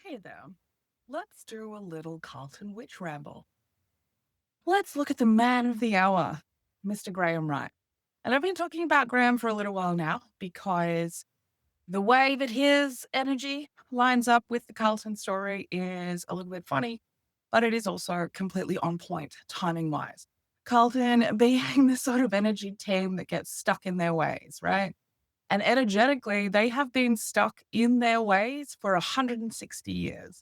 Hey there. Let's do a little Carlton Witch Ramble. Let's look at the man of the hour, Mr. Graham Wright. And I've been talking about Graham for a little while now because the way that his energy lines up with the Carlton story is a little bit funny, but it is also completely on point timing wise. Carlton being the sort of energy team that gets stuck in their ways, right? And energetically, they have been stuck in their ways for 160 years.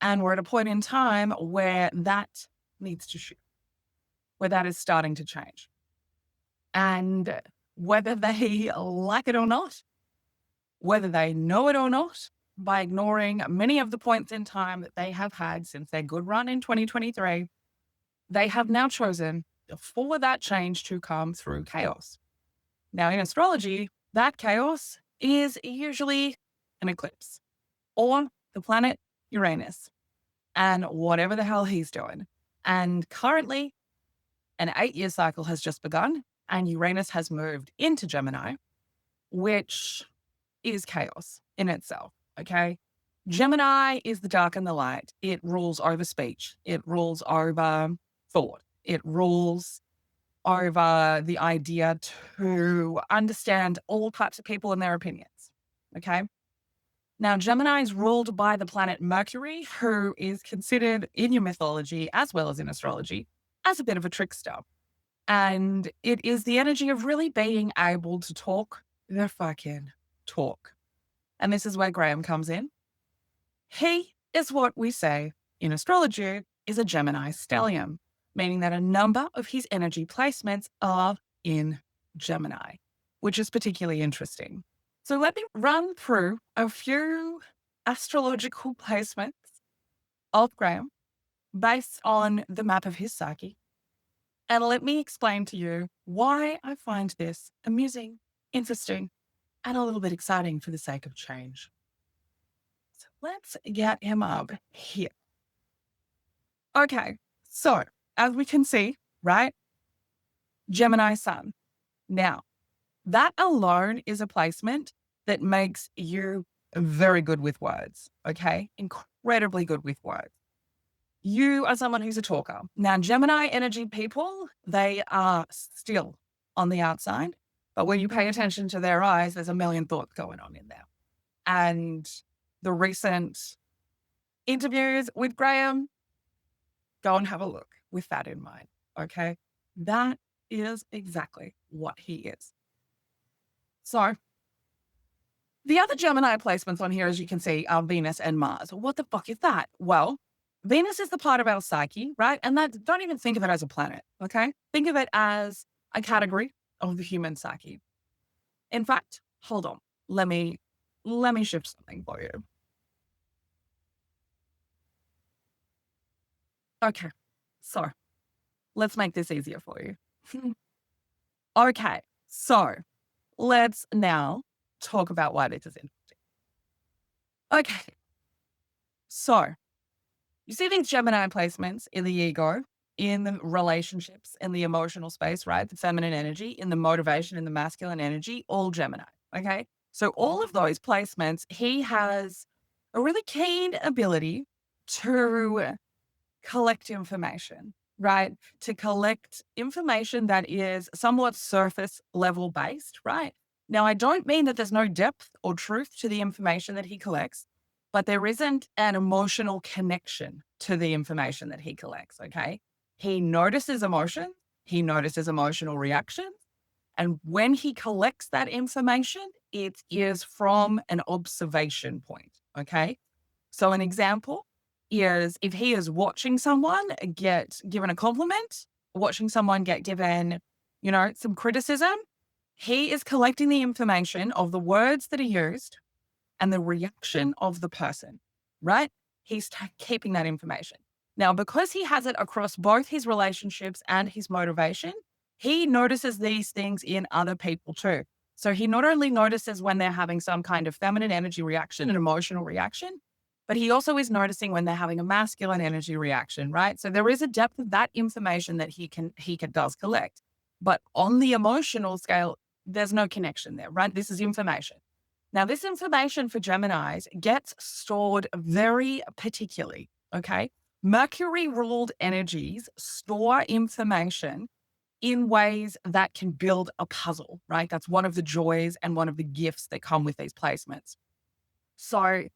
And we're at a point in time where that needs to shift, where that is starting to change. And whether they like it or not, whether they know it or not, by ignoring many of the points in time that they have had since their good run in 2023, they have now chosen for that change to come through chaos. Now, in astrology, that chaos is usually an eclipse or the planet Uranus and whatever the hell he's doing. And currently, an 8-year cycle has just begun, and Uranus has moved into Gemini, which is chaos in itself. Okay. Gemini is the dark and the light. It rules over speech, it rules over thought, it rules over the idea to understand all types of people and their opinions. Okay. Now, Gemini is ruled by the planet Mercury, who is considered in your mythology, as well as in astrology, as a bit of a trickster. And it is the energy of really being able to talk the fucking talk. And this is where Graham comes in. He is what we say in astrology is a Gemini stellium, meaning that a number of his energy placements are in Gemini, which is particularly interesting. So let me run through a few astrological placements of Graham based on the map of his psyche. And let me explain to you why I find this amusing, interesting, and a little bit exciting for the sake of change. So let's get him up here. Okay, so as we can see, right? Gemini Sun. Now, that alone is a placement that makes you very good with words, okay? Incredibly good with words. You are someone who's a talker. Now, Gemini energy people, they are still on the outside, but when you pay attention to their eyes, there's a million thoughts going on in there. And the recent interviews with Graham, go and have a look with that in mind, okay? That is exactly what he is. So, the other Gemini placements on here, as you can see, are Venus and Mars. What the fuck is that? Well, Venus is the part of our psyche, right? And that, don't even think of it as a planet, okay? Think of it as a category of the human psyche. In fact, hold on. Let me shift something for you. Okay, so let's make this easier for you. Okay, so let's now talk about why this is interesting. Okay, so you see these Gemini placements in the ego, in the relationships, in the emotional space, right? The feminine energy, in the motivation, in the masculine energy, all Gemini. Okay. So all of those placements, he has a really keen ability to collect information, right? To collect information that is somewhat surface level based, right? Now, I don't mean that there's no depth or truth to the information that he collects, but there isn't an emotional connection to the information that he collects. Okay. He notices emotion, he notices emotional reactions. And when he collects that information, it is from an observation point. Okay. So, an example is if he is watching someone get given a compliment, watching someone get given, some criticism, he is collecting the information of the words that are used and the reaction of the person, right? He's keeping that information. Now, because he has it across both his relationships and his motivation, he notices these things in other people too. So he not only notices when they're having some kind of feminine energy reaction, an emotional reaction, but he also is noticing when they're having a masculine energy reaction, right? So there is a depth of that information that he does collect. But on the emotional scale, there's no connection there, right? This is information. Now, this information for Geminis gets stored very particularly, okay? Mercury ruled energies store information in ways that can build a puzzle, right? That's one of the joys and one of the gifts that come with these placements. So,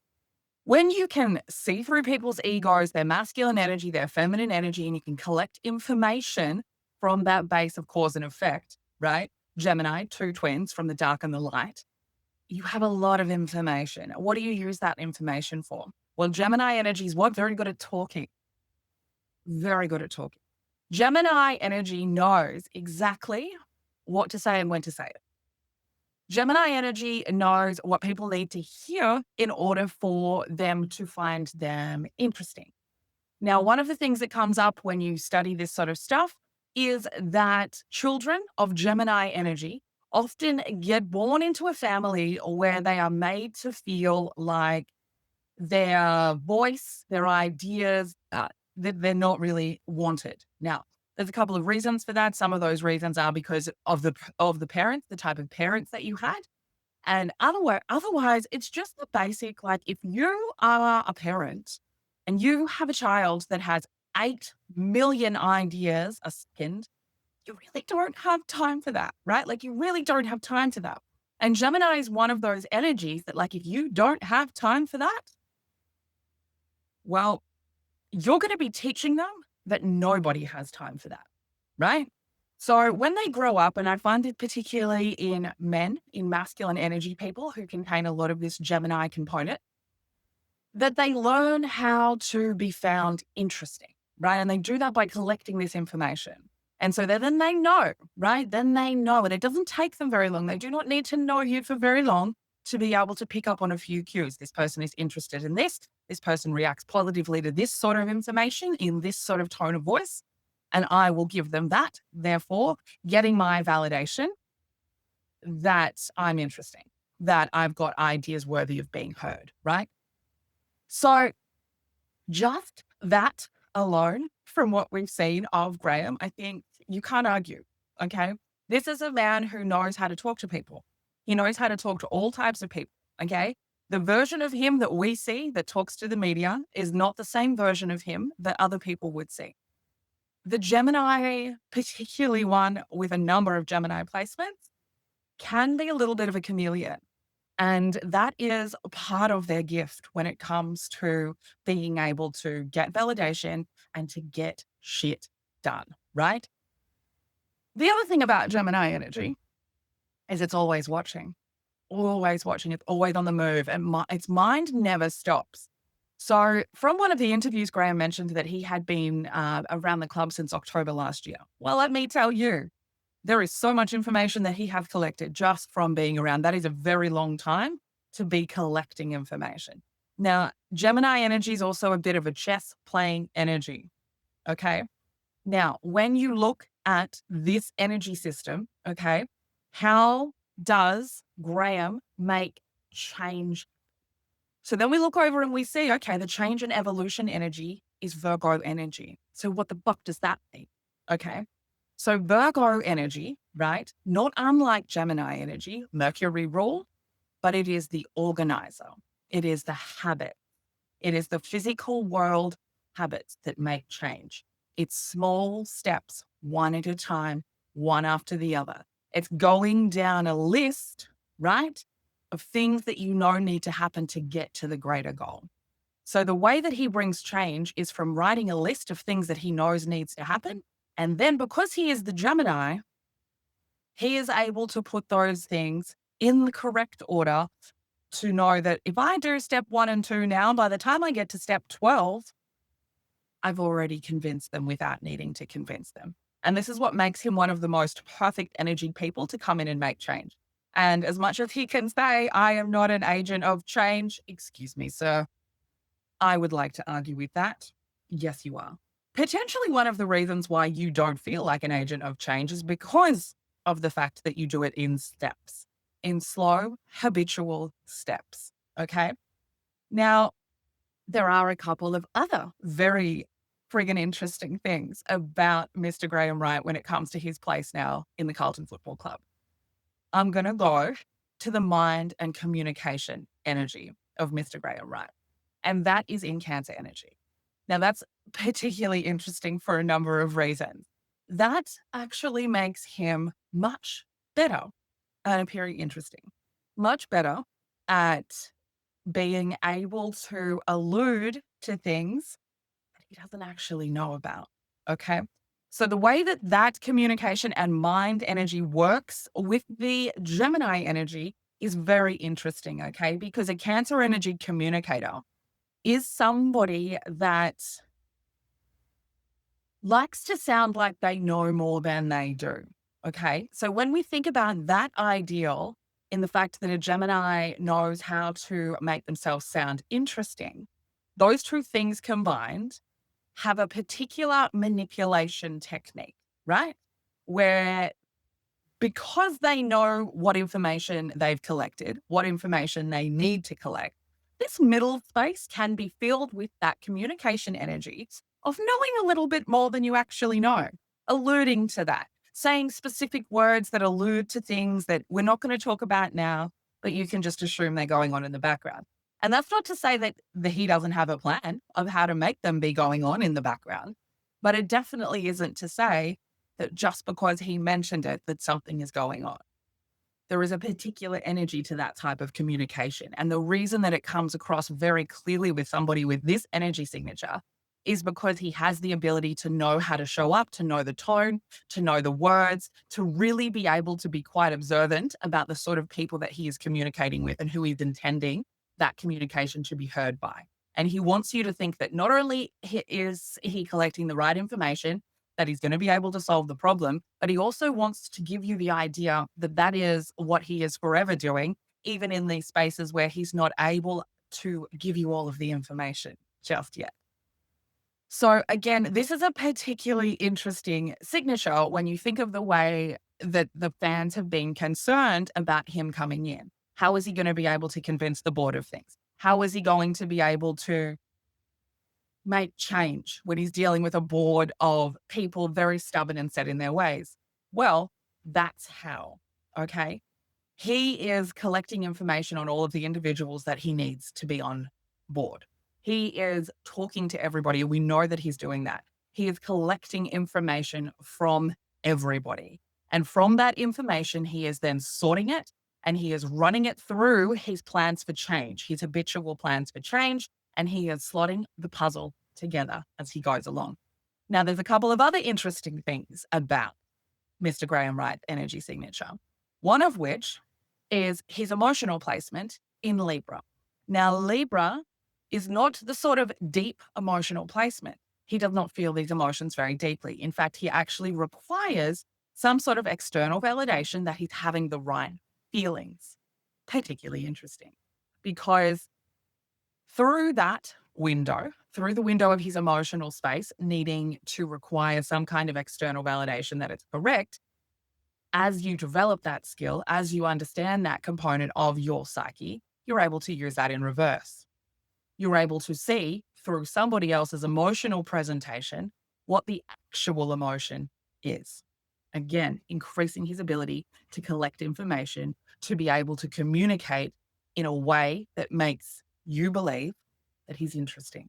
when you can see through people's egos, their masculine energy, their feminine energy, and you can collect information from that base of cause and effect, right? Gemini, two twins from the dark and the light. You have a lot of information. What do you use that information for? Well, Gemini energy is what? Very good at talking. Very good at talking. Gemini energy knows exactly what to say and when to say it. Gemini energy knows what people need to hear in order for them to find them interesting. Now, one of the things that comes up when you study this sort of stuff is that children of Gemini energy often get born into a family where they are made to feel like their voice, their ideas, that they're not really wanted. Now, there's a couple of reasons for that. Some of those reasons are because of the parents, the type of parents that you had. And otherwise, it's just the basic, like if you are a parent and you have a child that has 8 million ideas a second, you really don't have time for that, right? Like you really don't have time for that. And Gemini is one of those energies that, like, if you don't have time for that, well, you're going to be teaching them that nobody has time for that, right? So when they grow up, and I find it particularly in men, in masculine energy people who contain a lot of this Gemini component, that they learn how to be found interesting, right? And they do that by collecting this information. And so then they know, right? Then they know, and it doesn't take them very long. They do not need to know you for very long to be able to pick up on a few cues. This person is interested in this. This person reacts positively to this sort of information in this sort of tone of voice. And I will give them that. Therefore, getting my validation that I'm interesting, that I've got ideas worthy of being heard, right? So just that alone from what we've seen of Graham, I think you can't argue, okay? This is a man who knows how to talk to people. He knows how to talk to all types of people, okay? The version of him that we see that talks to the media is not the same version of him that other people would see. The Gemini, particularly one with a number of Gemini placements, can be a little bit of a chameleon. And that is a part of their gift when it comes to being able to get validation and to get shit done, right? The other thing about Gemini energy is it's always watching, always watching. It's always on the move, and its mind never stops. So from one of the interviews, Graham mentioned that he had been around the club since October last year. Well, let me tell you, there is so much information that he has collected just from being around. That is a very long time to be collecting information. Now, Gemini energy is also a bit of a chess playing energy. Okay. Now, when you look at this energy system, okay, how does Graham make change? So then we look over and we see, okay, the change and evolution energy is Virgo energy. So what the fuck does that mean? Okay. So Virgo energy, right? Not unlike Gemini energy, Mercury rule, but it is the organizer. It is the habit. It is the physical world habits that make change. It's small steps, one at a time, one after the other. It's going down a list, right, of things that you know need to happen to get to the greater goal. So the way that he brings change is from writing a list of things that he knows needs to happen. And then because he is the Gemini, he is able to put those things in the correct order to know that if I do step 1 and 2 now, by the time I get to step 12, I've already convinced them without needing to convince them. And this is what makes him one of the most perfect energy people to come in and make change. And as much as he can say, I am not an agent of change, excuse me, sir, I would like to argue with that. Yes, you are. Potentially one of the reasons why you don't feel like an agent of change is because of the fact that you do it in steps, in slow, habitual steps. Okay. Now, there are a couple of other very friggin' interesting things about Mr. Graham Wright when it comes to his place now in the Carlton Football Club. I'm going to go to the mind and communication energy of Mr. Graham Wright. And that is in Cancer energy. Now, that's particularly interesting for a number of reasons. That actually makes him much better and appearing interesting, much better at being able to allude to things that he doesn't actually know about. Okay. So the way that that communication and mind energy works with the Gemini energy is very interesting. Okay. Because a Cancer energy communicator is somebody that likes to sound like they know more than they do. Okay. So when we think about that ideal in the fact that a Gemini knows how to make themselves sound interesting, those two things combined have a particular manipulation technique, right? Where because they know what information they've collected, what information they need to collect, this middle space can be filled with that communication energy of knowing a little bit more than you actually know, alluding to that, saying specific words that allude to things that we're not going to talk about now, but you can just assume they're going on in the background. And that's not to say that he doesn't have a plan of how to make them be going on in the background, but it definitely isn't to say that just because he mentioned it, that something is going on. There is a particular energy to that type of communication. And the reason that it comes across very clearly with somebody with this energy signature is because he has the ability to know how to show up, to know the tone, to know the words, to really be able to be quite observant about the sort of people that he is communicating with and who he's intending that communication to be heard by. And he wants you to think that not only is he collecting the right information, that he's going to be able to solve the problem, but he also wants to give you the idea that that is what he is forever doing, even in these spaces where he's not able to give you all of the information just yet. So again, this is a particularly interesting signature when you think of the way that the fans have been concerned about him coming in. How is he going to be able to convince the board of things? How is he going to be able to make change when he's dealing with a board of people very stubborn and set in their ways? Well, that's how, okay? He is collecting information on all of the individuals that he needs to be on board. He is talking to everybody. We know that he's doing that. He is collecting information from everybody. And from that information, he is then sorting it and he is running it through his plans for change, his habitual plans for change, and he is slotting the puzzle together as he goes along. Now, there's a couple of other interesting things about Mr. Graham Wright energy signature, one of which is his emotional placement in Libra. Now, Libra is not the sort of deep emotional placement. He does not feel these emotions very deeply. In fact, he actually requires some sort of external validation that he's having the right feelings. Particularly interesting because through that window, through the window of his emotional space, needing to require some kind of external validation that it's correct, as you develop that skill, as you understand that component of your psyche, you're able to use that in reverse. You're able to see through somebody else's emotional presentation what the actual emotion is. Again, increasing his ability to collect information, to be able to communicate in a way that makes you believe that he's interesting,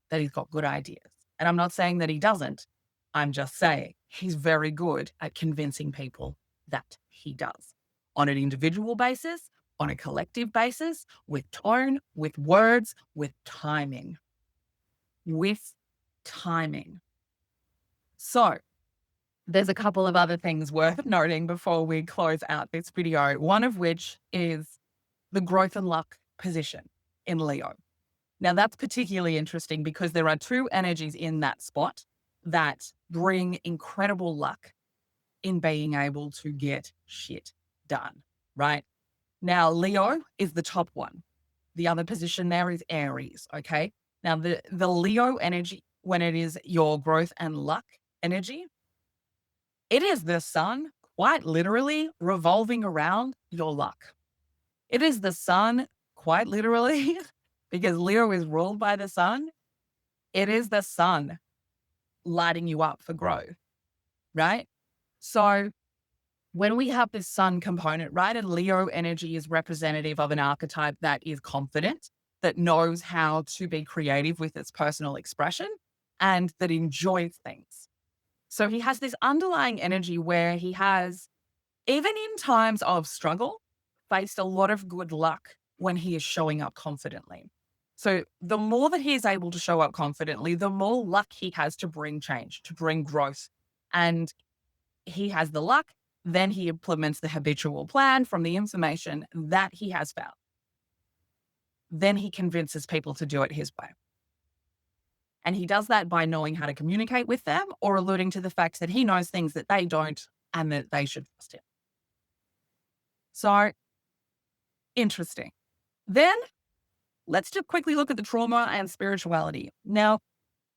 that he's got good ideas. And I'm not saying that he doesn't. I'm just saying he's very good at convincing people that he does on an individual basis, on a collective basis, with tone, with words, with timing. With timing. So there's a couple of other things worth noting before we close out this video, one of which is the growth and luck position in Leo. Now, that's particularly interesting because there are two energies in that spot that bring incredible luck in being able to get shit done, right? Now, Leo is the top one. The other position there is Aries, okay? Now, the Leo energy, when it is your growth and luck energy, it is the sun quite literally revolving around your luck. It is the sun quite literally, because Leo is ruled by the sun. It is the sun lighting you up for growth, right? So when we have this sun component, right? And Leo energy is representative of an archetype that is confident, that knows how to be creative with its personal expression, and that enjoys things. So he has this underlying energy where he has, even in times of struggle, faced a lot of good luck when he is showing up confidently. So the more that he is able to show up confidently, the more luck he has to bring change, to bring growth. And he has the luck, then he implements the habitual plan from the information that he has found. Then he convinces people to do it his way. And he does that by knowing how to communicate with them or alluding to the fact that he knows things that they don't and that they should trust him. So interesting. Then let's just quickly look at the trauma and spirituality. Now,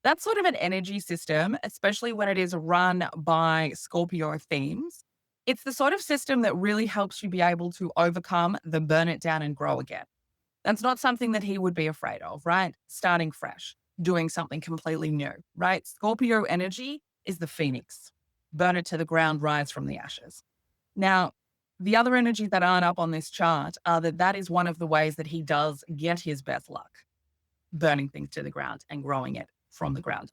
that's sort of an energy system, especially when it is run by Scorpio themes. It's the sort of system that really helps you be able to overcome the burn it down and grow again. That's not something that he would be afraid of, right? Starting fresh, doing something completely new, right? Scorpio energy is the phoenix. Burn it to the ground, rise from the ashes. Now, the other energies that aren't up on this chart are that is one of the ways that he does get his best luck, burning things to the ground and growing it from the ground.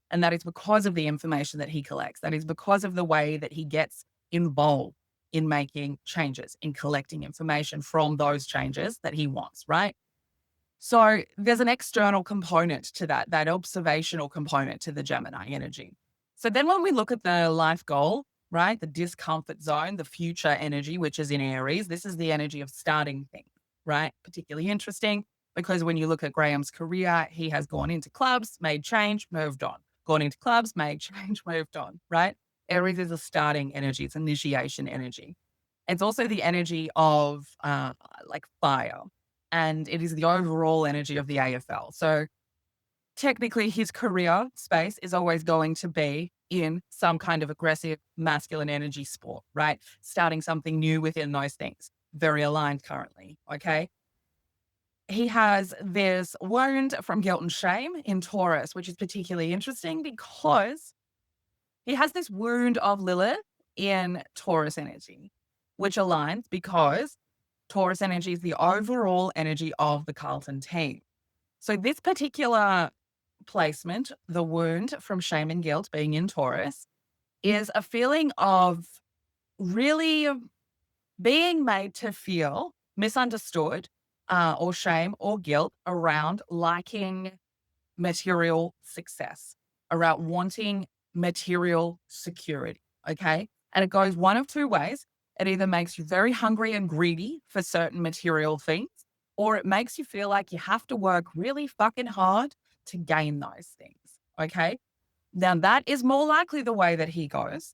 And that is because of the information that he collects. That is because of the way that he gets involved in making changes, in collecting information from those changes that he wants, right? So there's an external component to that observational component to the Gemini energy. So then when we look at the life goal, right, the discomfort zone, the future energy, which is in Aries, this is the energy of starting things, right? Particularly interesting because when you look at Graham's career, he has gone into clubs, made change, moved on. Gone into clubs, made change, moved on, right? Aries is a starting energy. It's initiation energy. It's also the energy of like fire, and it is the overall energy of the AFL. So technically his career space is always going to be in some kind of aggressive masculine energy sport, right? Starting something new within those things. Very aligned currently, okay? He has this wound from guilt and shame in Taurus, which is particularly interesting because he has this wound of Lilith in Taurus energy, which aligns because Taurus energy is the overall energy of the Carlton team. So this particular placement, the wound from shame and guilt being in Taurus, is a feeling of really being made to feel misunderstood or shame or guilt around liking material success, around wanting material security. Okay. And it goes one of two ways. It either makes you very hungry and greedy for certain material things, or it makes you feel like you have to work really fucking hard to gain those things. Okay. Now, that is more likely the way that he goes,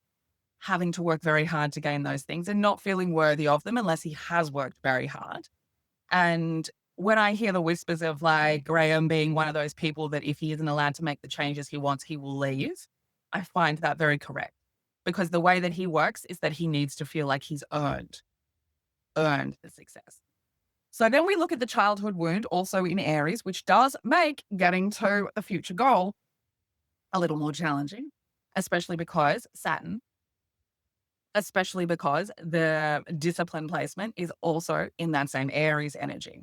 having to work very hard to gain those things and not feeling worthy of them unless he has worked very hard. And when I hear the whispers of like Graham being one of those people that if he isn't allowed to make the changes he wants, he will leave, I find that very correct. Because the way that he works is that he needs to feel like he's earned the success. So then we look at the childhood wound also in Aries, which does make getting to the future goal a little more challenging, especially because the discipline placement is also in that same Aries energy.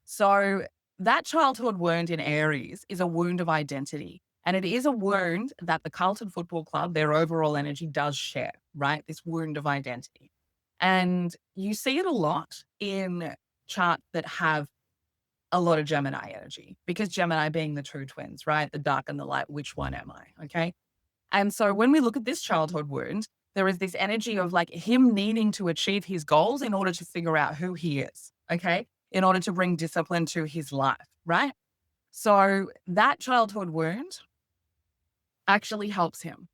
So that childhood wound in Aries is a wound of identity. And it is a wound that the Carlton Football Club, their overall energy does share, right? This wound of identity. And you see it a lot in charts that have a lot of Gemini energy, because Gemini being the true twins, right? The dark and the light, which one am I? Okay. And so when we look at this childhood wound, there is this energy of like him needing to achieve his goals in order to figure out who he is. Okay. In order to bring discipline to his life, right? So that childhood wound actually helps him.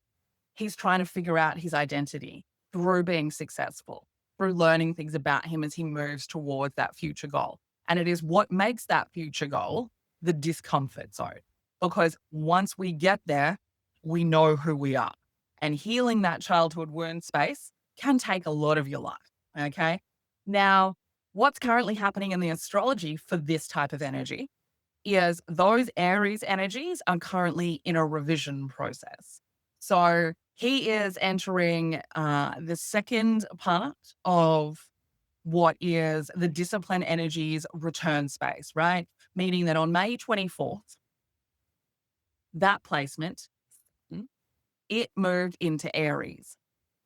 He's trying to figure out his identity through being successful, through learning things about him as he moves towards that future goal. And it is what makes that future goal the discomfort zone. Because once we get there, we know who we are. And healing that childhood wound space can take a lot of your life. Okay. Now, what's currently happening in the astrology for this type of energy is those Aries energies are currently in a revision process. So he is entering the second part of what is the discipline energies return space, right? Meaning that on May 24th, that placement, it moved into Aries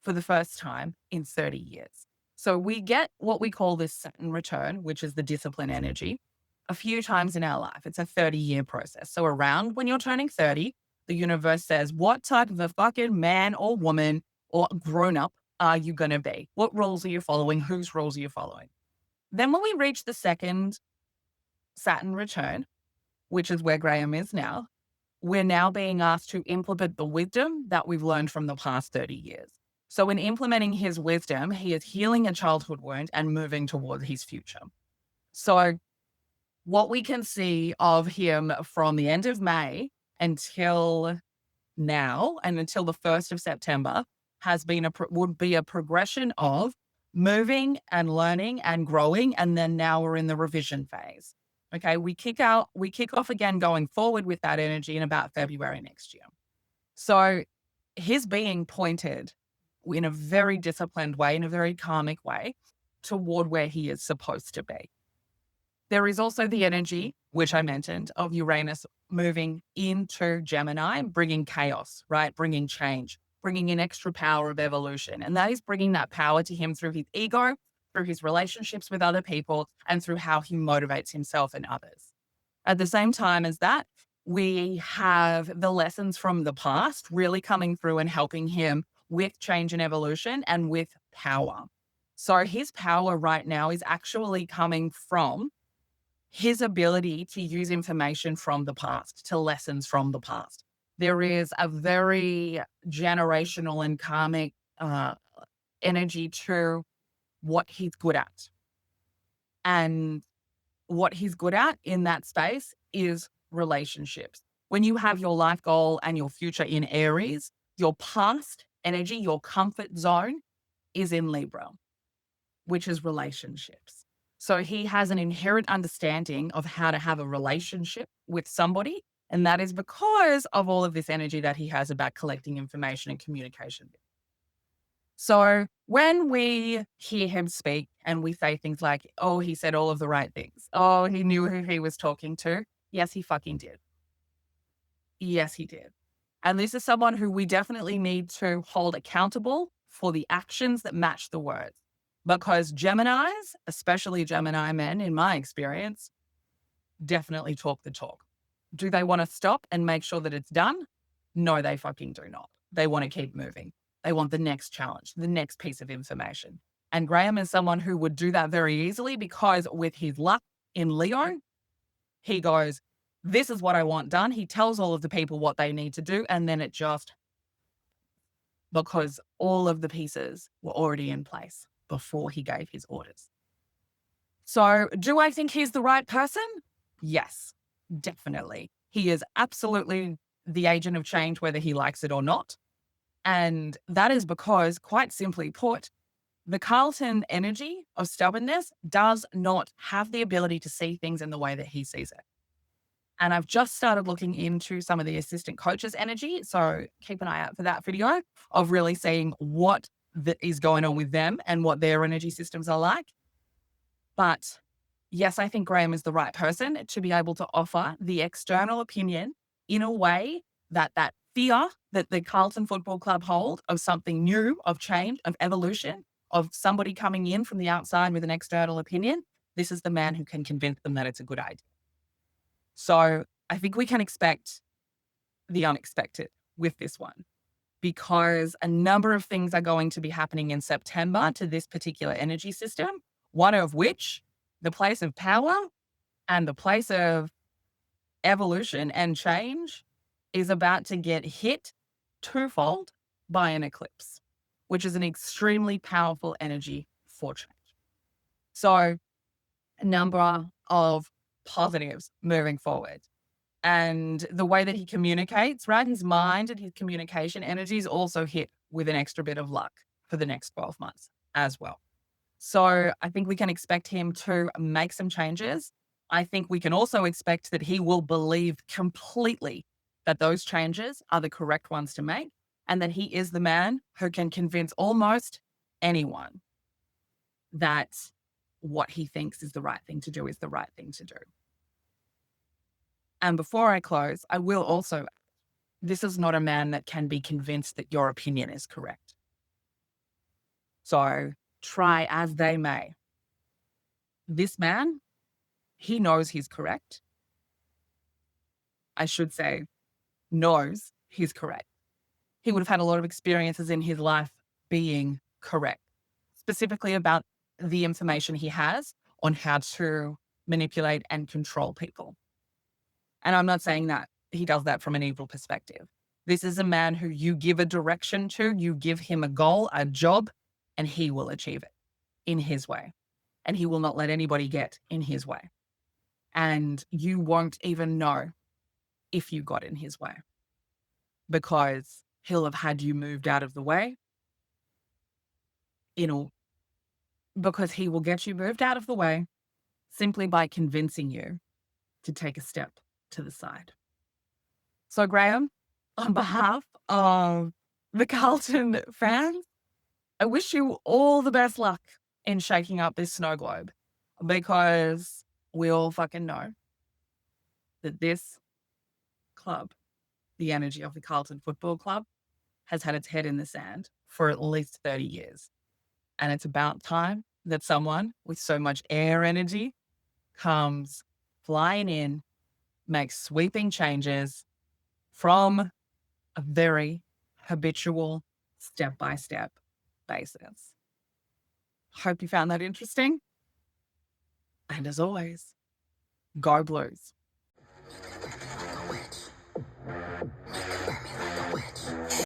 for the first time in 30 years. So we get what we call this Saturn return, which is the discipline energy, a few times in our life. It's a 30-year process. So around when you're turning 30, the universe says, what type of a fucking man or woman or grown up are you going to be? What rules are you following? Whose rules are you following? Then when we reach the second Saturn return, which is where Graham is now, we're now being asked to implement the wisdom that we've learned from the past 30 years. So in implementing his wisdom, he is healing a childhood wound and moving toward his future. So what we can see of him from the end of May until now and until the 1st of September has been would be a progression of moving and learning and growing. And then now we're in the revision phase. Okay, we kick off again going forward with that energy in about February next year. So he's being pointed in a very disciplined way, in a very karmic way, toward where he is supposed to be. There is also the energy, which I mentioned, of Uranus moving into Gemini, bringing chaos, right? Bringing change, bringing an extra power of evolution. And that is bringing that power to him through his ego, through his relationships with other people, and through how he motivates himself and others. At the same time as that, we have the lessons from the past really coming through and helping him with change and evolution and with power. So his power right now is actually coming from his ability to use information from the past, to lessons from the past. There is a very generational and karmic energy to what he's good at. And what he's good at in that space is relationships. When you have your life goal and your future in Aries, your past energy, your comfort zone is in Libra, which is relationships. So he has an inherent understanding of how to have a relationship with somebody. And that is because of all of this energy that he has about collecting information and communication. So when we hear him speak and we say things like, oh, he said all of the right things. Oh, he knew who he was talking to. Yes, he fucking did. Yes, he did. And this is someone who we definitely need to hold accountable for the actions that match the words. Because Geminis, especially Gemini men, in my experience, definitely talk the talk. Do they want to stop and make sure that it's done? No, they fucking do not. They want to keep moving. They want the next challenge, the next piece of information. And Graham is someone who would do that very easily because with his luck in Leo, he goes, this is what I want done. He tells all of the people what they need to do. And then it just, because all of the pieces were already in place before he gave his orders. So do I think he's the right person? Yes, definitely. He is absolutely the agent of change, whether he likes it or not. And that is because, quite simply put, the Carlton energy of stubbornness does not have the ability to see things in the way that he sees it. And I've just started looking into some of the assistant coaches' energy. So keep an eye out for that video of really seeing what is going on with them and what their energy systems are like. But yes, I think Graham is the right person to be able to offer the external opinion in a way that that fear that the Carlton Football Club hold of something new, of change, of evolution, of somebody coming in from the outside with an external opinion, this is the man who can convince them that it's a good idea. So I think we can expect the unexpected with this one, because a number of things are going to be happening in September to this particular energy system, one of which, the place of power and the place of evolution and change, is about to get hit twofold by an eclipse, which is an extremely powerful energy for change. So a number of positives moving forward. And the way that he communicates, right? His mind and his communication energy is also hit with an extra bit of luck for the next 12 months as well. So I think we can expect him to make some changes. I think we can also expect that he will believe completely that those changes are the correct ones to make. and that he is the man who can convince almost anyone that what he thinks is the right thing to do is the right thing to do. And before I close, I will also, this is not a man that can be convinced that your opinion is correct. So try as they may. This man, he knows he's correct. I should say, knows he's correct. He would have had a lot of experiences in his life being correct, specifically about the information he has on how to manipulate and control people. And I'm not saying that he does that from an evil perspective. This is a man who you give a direction to, you give him a goal, a job, and he will achieve it in his way. And he will not let anybody get in his way. And you won't even know if you got in his way, because he'll have had you moved out of the way. Because he will get you moved out of the way simply by convincing you to take a step to the side. So Graham, on behalf of the Carlton fans, I wish you all the best luck in shaking up this snow globe, because we all fucking know that this club, the energy of the Carlton Football Club, has had its head in the sand for at least 30 years. And it's about time that someone with so much air energy comes flying in, makes sweeping changes from a very habitual, step-by-step basis. Hope you found that interesting. And as always, go Blues.